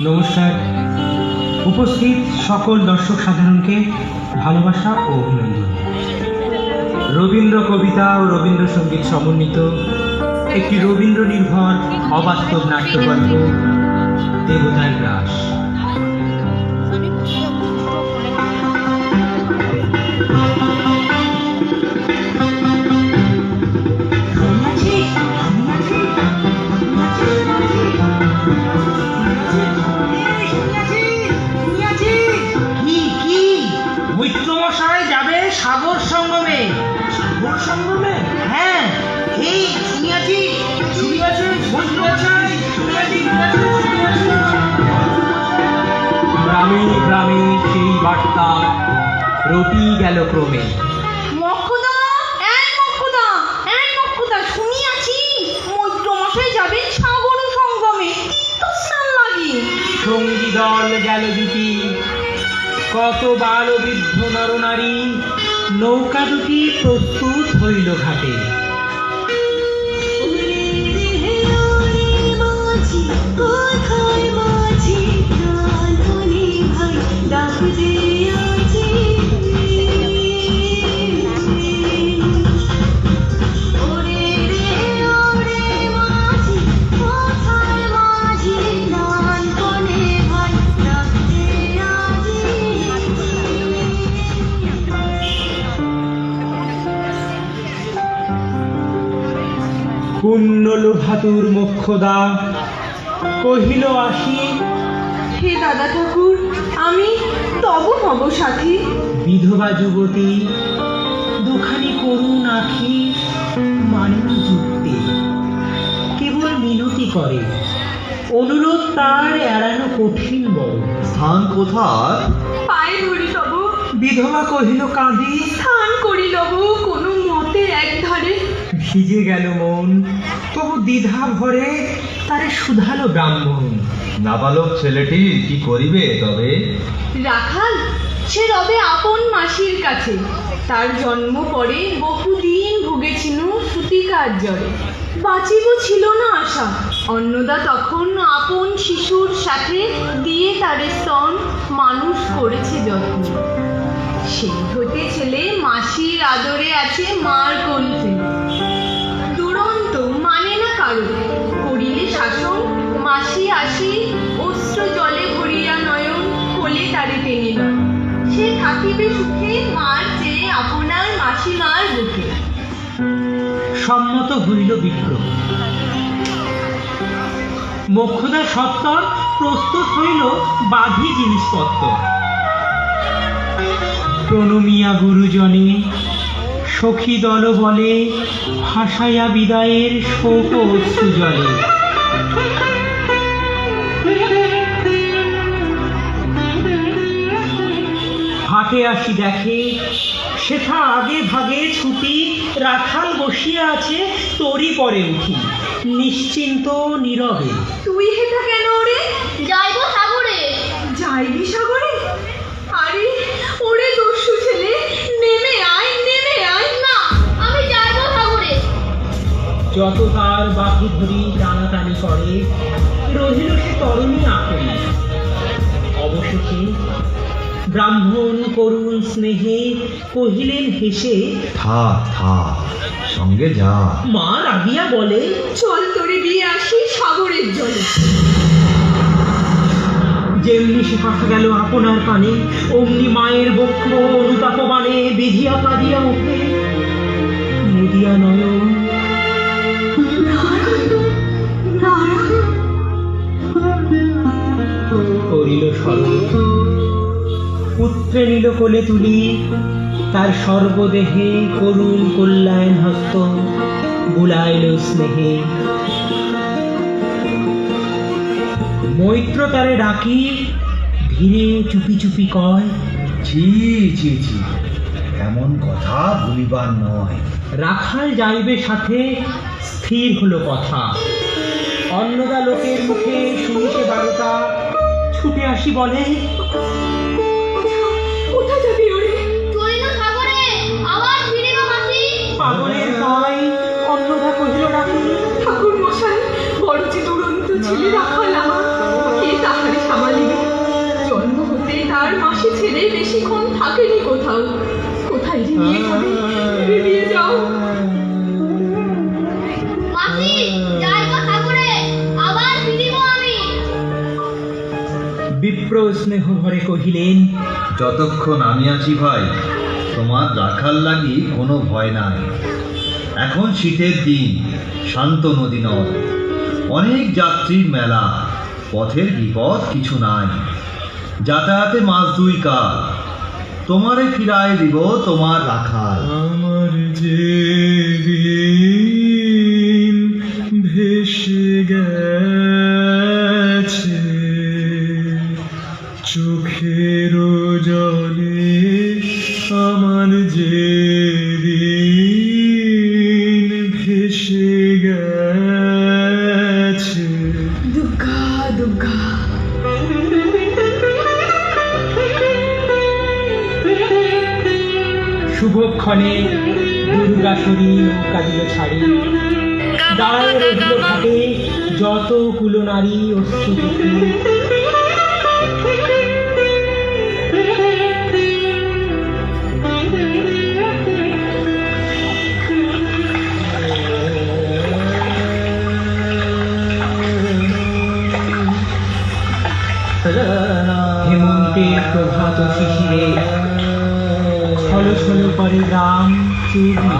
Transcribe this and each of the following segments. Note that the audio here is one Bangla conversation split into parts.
নমস্কার। উপস্থিত সকল দর্শক সাধারণকে ভালোবাসা ও অভিনন্দন। রবীন্দ্র কবিতা ও রবীন্দ্রসঙ্গীত সমন্বিত একটি রবীন্দ্র নির্ভর অবাস্তব নাট্যগল্প দেবতার গ্রাস। সাগর সঙ্গমে। সাগর সঙ্গমে? হ্যাঁ, এই শুনিয়াছি, গ্রামে গ্রামে সেই বার্তা রটি গেল ক্রমে। শুনিয়াছি মৈত্র মশাই যাবেন সাগর সঙ্গমে তীর্থস্নান লাগি। সঙ্গী দল গেল জুটি, কত বাল বৃদ্ধ নরনারী, নৌকা দুটি প্রস্তুত হইল ঘাটে। পুণ্য লোভাতুর মোক্ষদা কহিল আসি। হে দাদা ঠাকুর, আমি তব হব সাথী। বিধবা যুবতী দুখানি করুণ আখি মানেন যুক্তি, কেবল মিনতি করে, অনুরোধ তার এড়ানো কঠিন বড়। স্থান কোথায়? পায়ে ধরি তব। বিধবা কহিল কাঁদি। স্নান করি লব কোনো মতে একধারে। ভিজে গেল মন, তবু দ্বিধা ভরে তারে শুধালো ব্রাহ্মণ। নাবালক ছেলেটি কি করিবে তবে? রাখাল সে রবে আপন মাসির কাছে। তার জন্ম পরে বহুদিন ভুগেছিল সুতিকার জ্বরে। বাঁচিব ছিল না আশা। অন্নদা তখন আপন শিশুর সাথে দিয়ে তারে স্তন মানুষ করেছে যত্ন। সেই হতে ছেলে মাসির আদরে আছে মার কণ্ঠে। দুরন্ত মানে না কারো, করিলে শাসন মাসি আসি অস্ত্র জলে ভরিয়া নয়ন কোলে তারে টেনিল। সে থাকিবে সুখে মার চেয়ে আপনার মাসিমার বুকে। সম্মত হইল বিপ্র। মোক্ষদা সত্তর প্রস্তুত হইল বাঁধি জিনিসপত্র। প্রণমিয়া গুরুজনে সখী দল বলে ভাসাইয়া বিদায়ের শোক অশ্রু জলে। হাটে আসি দেখে সেথা আগে ভাগে ছুটি, রাখাল বসিয়া আছে তরি পরে উঠি নিশ্চিন্ত নীরবে। তুই হেটা কেন ওরে? যাইব সাগরে। যাইবি সাগরে? আরে ওরে দস্যু ছেলে, নেমে আয় নেমে আয়। না, আমি যাইব সাগরে। যত তার বাহু ধরি টানাটানি করে, রহিল সে তরুণী আঁকড়ে। অবশেষে ব্রাহ্মণ করুণ স্নেহে কহিলেন হেসে, থাক থাক, সঙ্গে যা। মা রাগিয়া বলে, চল তোরে দিয়ে আসি সাগরের জলে। যেমনি সে কথা গেল আপনার কানে, অমনি মায়ের বক্র অনুতাপবানে বিধিয়া কাঁদিয়া ওঠে মুদিয়া নয়ন। করিল স্মরণ, পুত্রে নিল কোলে তুলি, তার সর্বদেহে করুণ কল্যাণ হস্ত বুলাইল স্নেহে। মৈত্র তারে ডাকি ধীরে চুপি চুপি কয়, ছি ছি ছি, এমন কথা ভুলিবার নয়। রাখাল যাইবে সাথে, স্থির হলো কথা। অন্নদা লোকের মুখে শুনিতে বারোটা, ছুটে আসি বলে, কোথা যাবি ওরে? চলি না সাগরে, আবার ফিরিব মাসি। পাগলের নয়। অন্নদা কহিল ডাকি, ঠাকুর মশাই, বড় যে দুরন্ত ছেলে রাখাল আমার, কে তাহার তাড়াতাড়ি সামালিবে। জন্ম হতেই তার মাসি ছেড়ে বেশিক্ষণ থাকেনি কোথাও। কোথায় যে নিয়ে যাবে, বেরিয়ে যাও। মাসি যাইবো সাগরে, আবার ফিরিব আমি। বিপ্র স্নেহ ভরে কহিলেন, যতক্ষণ আমি আছি ভাই, তোমার রাখার লাগি কোনো ভয় নাই। এখন শীতের দিন, শান্ত নদী নদ, অনেক যাত্রীর মেলা, পথের বিপদ কিছু নাই। যাতায়াতে মাস 2 কাল, তোমারে ফিরায় দিব তোমার রাখাল। আমার যে দিন ভেসে গেছে চোখের জলে, আমার যে দিন ভেসে গেছে। দুর্গা দুর্গা। শুভক্ষণে দুর্গাসুরী নৌকা দিল ছাড়ি, দাঁড় রহিল ঘাটে যত কুলনারী অশ্রুপুত্রী। হেমন্তের প্রভাত শিশিরে ছল ছল করে গ্রাম চূর্ণি।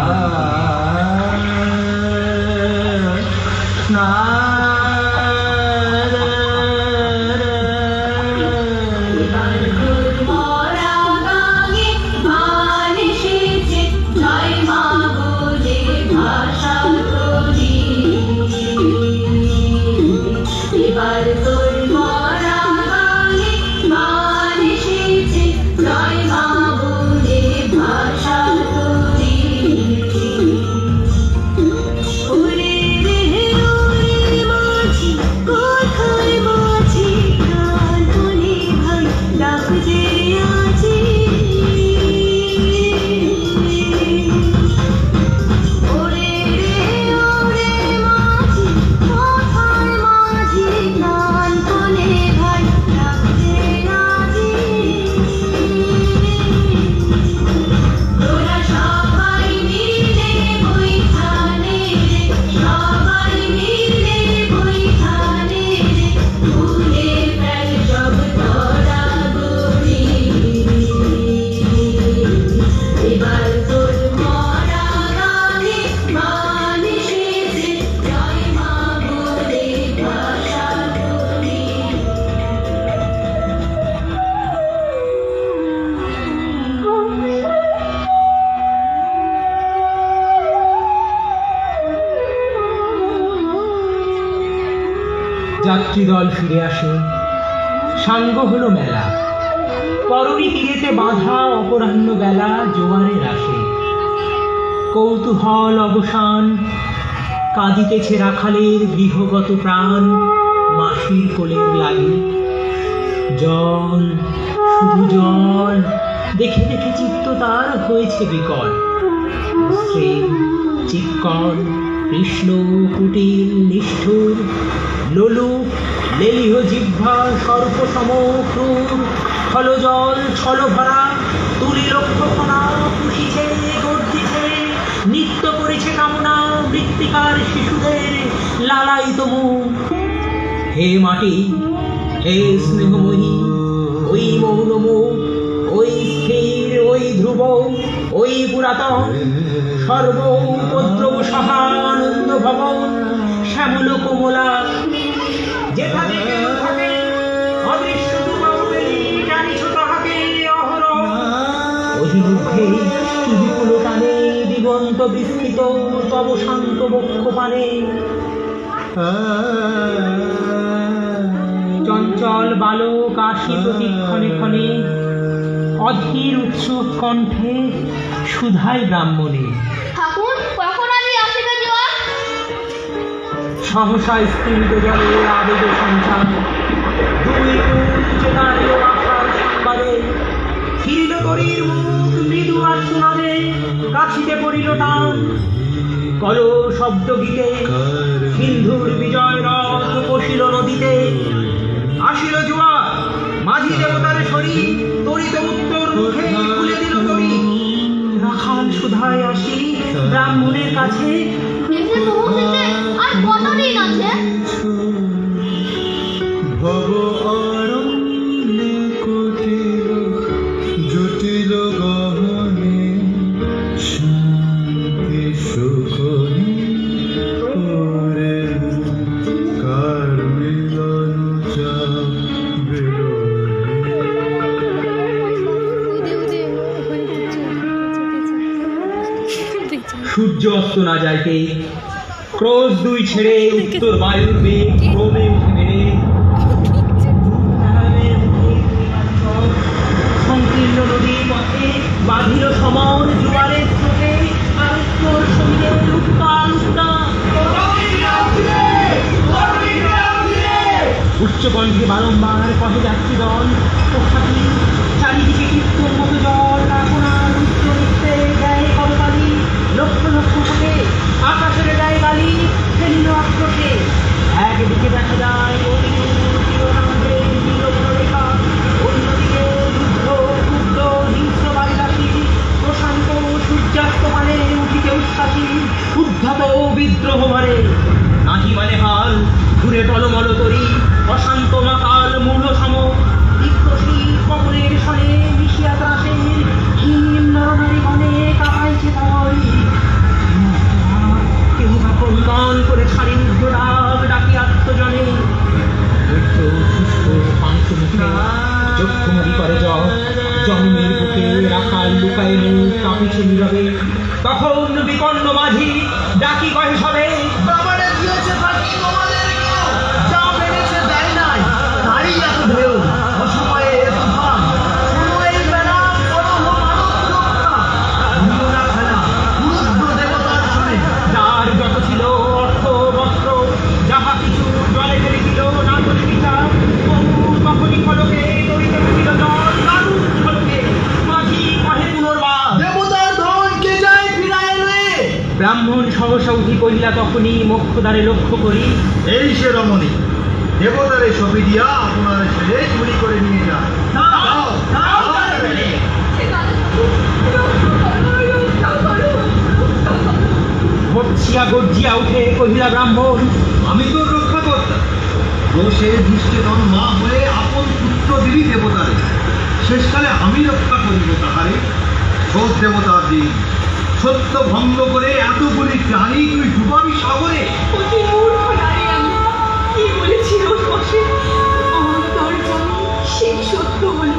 যাত্রীদল ফিরে আসে, সাঙ্গ হলো মেলা। তরুণী তীরেতে বাঁধা অপরাহ্ন বেলা জোয়ারের আসে। কৌতূহল অবসান, কাঁদিতেছে রাখালের গৃহগত প্রাণ মাসির কোলের লাগি। জল, শুধু জল, দেখে দেখে চিত্ত তার হয়েছে বিকল। শ্রেম, চিক্কণ, কৃষ্ণ, কুটিল, নিষ্ঠুর, লোলুপ, লেলিহ জিহ্বা, সর্পসম ক্রূর, ফলজল ছল ভরা, তুলি লক্ষ্যকণা পুষিছে, গর্জিছে, নিত্য করেছে কামনা মৃত্তিকার শিশুদের লালায়িত মুখ। হে মাটি, হে স্নেহময়ী, ওই মৌন মুখ, ওই স্থির, ওই ধ্রুব, ওই পুরাতন, সর্ব উপদ্রব সহা আনন্দ ভবন, শ্যামল কোমলা, যেখানে কেউ থাকে অদৃশ্য দুবাহুবেলি, জানিছ তাহাকে অহরহ। অধিমুখে কি বিপুল টানে দিগন্ত বিস্তৃত তব শান্ত বক্ষ পানে। চঞ্চল বালক আসি প্রতিক্ষণে ক্ষণে, অধীর উৎসুক কণ্ঠে সুধাই ব্রাহ্মণে। ঠাকুর কখন আমি আসিবে জোয়ার? সহসা স্ফীত জলে আবেগ সঞ্চার, দুই চেতারিল আশার সংবাদে, ফিরিল তরীর মুখ মৃদু আর শোনাবে, কাছিতে পড়িল টান। কল শব্দ গীতে সিন্ধুর বিজয় রথ বসিল নদীতে, আসিল জোয়ার, মাঝি দেবতার শরী তরিত উত্তর মুখে খুলে দিল তরি। রাখাল সুধায় আসি ব্রাহ্মণের কাছে, এসে পৌঁছেছে আর কতদিন আছে? ভব অরণ্যে কুটিল জটিল গহনে শান্তি সুখনে ওরে কার মিলন যাবে সূর্য অস্ত না যাইতে ক্রোশ দুই ছেড়ে উত্তর বায়ুর বেগ ক্রমে উঠে বেড়ে সংকীর্ণ নদীর পথে বাঁধিল সমর জোয়ারের স্রোতে, আর উত্তর শরীরের উত্তাল উত্তাল। উচ্চকণ্ঠে বারংবার কহে যাচ্ছি দল পোশাকি, চারিদিকে কীর্তন মতো জল আপনার উচ্চ নৃত্যে দেয় করতালি। লক্ষ লক্ষ ফুটে আকাশের দেয় গালি ফেলিল আক্রোশে। একদিকে দেখা যায় রেখা, অন্যদিকে যুদ্ধ ক্ষুব্ধ হিংস্র বালিলাসী প্রশান্ত সূর্যাস্ত মানে উঠিতে উচ্ছ্বাসী উদ্ধত বিদ্রোহ মারে। নাহি মানে হাল ঘুরে টলমল তরি অশান্ত মাতাল মূল সম তীব্রশীল পবনের সনে মিশিয়া ত্রাসে হিম নরনারী গণে কাঁপাইছে ভয়। কেহ বা ক্রন্দন করে ছাড়ি রুদ্ররাগ ডাকি আত্মজনে। বৃদ্ধ সুস্থ পাংশুমুখে চক্ষুমুখী করে জন্মের বুকে রাখাল লুকায় মুখ কাঁপিছে নীরবে। তখন বিকন্ন মাঝি ডাকি কহে সবে, বাবারে দিয়েছে ফাঁকি তোমাদের কেউ, যা পেরেছে দেয় নাই, তাই এত ঢেউ, অসময়ে তুফান, সময়ের বেলা করহ মানব রক্ষা, নিও না খেলা, রুদ্র দেবতার সনে। যার যত ছিল অর্থ বস্ত্র যাহা কিছু জলে ফেলে দিল না করে বিচার। তখনই ফলকে তরিতে উঠিল জল দারুণ ঝলকে। মাঝি কহে পুনর্বার, দেবতার ধন কে যায় ফিরায় রে। ব্রাহ্মণ সহসা উঠি কহিলা তখনই মোক্ষদ্বারে লক্ষ্য করি। এই সে রমণী, দেবতারে ছবি দিয়া আপনার ছেলে চুরি করে নিয়ে যায়। দাও, দাও তারে ফেলে। গর্জিয়া গর্জিয়া উঠে কহিলা ব্রাহ্মণ, আমি তোর রক্ষা করতাম, দোষে দৃষ্টিধন মা হয়ে আপন পুত্র দিবি দেবতারে, শেষকালে আমি রক্ষা করিব তাহারে। শোধ দেবতার দিন, সত্য ভঙ্গ করে এতগুলি প্রাণী তুই ডুবাবি সাগরে। অতি মূর্খ নারী আমি, কি বলেছি ওর বসে অন্তর জানি সেই সত্য বলে।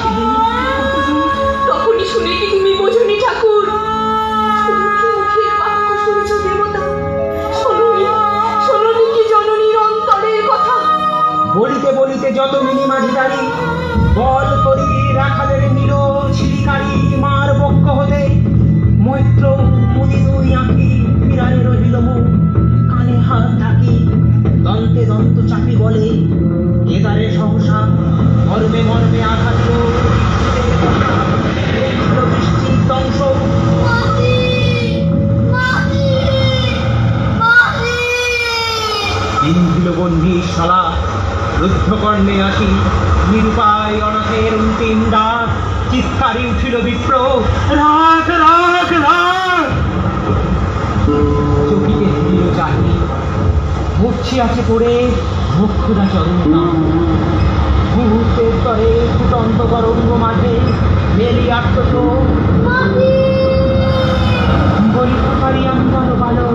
সেদিন কতজন তখনই শুনে কি তুমি বোঝনি ঠাকুর? শুনুকি মুখের বাক্য শুনেছ দেবতা, শোনোনি কি জননীর অন্তরের কথা? বলিতে বলিতে যত মিনি মাঝি দাঁড়ি বল করি রাখালের নিল ছিলিকারি মার বক্ষ হতে। মৈত্র মুনি দুই আঁকি ফিরায় রহিল মুখ, কানে হাত ঢাকি দন্তে দন্ত চাপি বলে, কেদারে সহসা মর্মে মর্মে আঘাত বৃষ্টির ধ্বংস। মাসি, মাসি, মাসি। ইন্দ্রিল বন্ধি শালা রুদ্ধকর্ণে আসি নিরুপায় অনাথের অন্তিম ডাক। চিৎকারে উঠিল বিপ্র, রাখ রাখ রাখ। চকিতে ফিরিল চাহি মূর্ছি আছে পড়ে মোক্ষদা চরণ মুহূর্তের তরে ফুটন্ত তরঙ্গ মাঝে মেলি আত্মশোক। বলি পারি আমার ভালো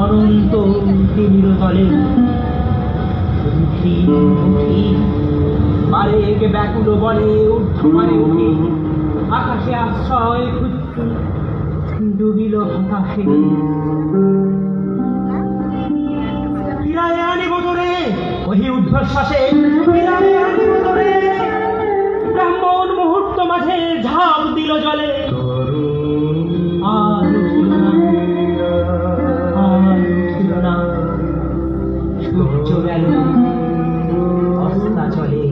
অনন্ত তিমির তলে উঠি উঠি বারেক ব্যাকুল বলে ঊর্ধ্বমানে উঠি। আকাশে আশ্রয় খুঁজছি ডুবিল হতাশে। ফিরায় আনিব তোরে ওহি ঊর্ধ্বশ্বাসে, ফিরায় আনিব তোরে। ব্রাহ্মণ মুহূর্ত মাঝে ঝাঁপ দিল জলে, আর উঠিল না, আর উঠিল না। সূর্য গেল অস্তাচলে।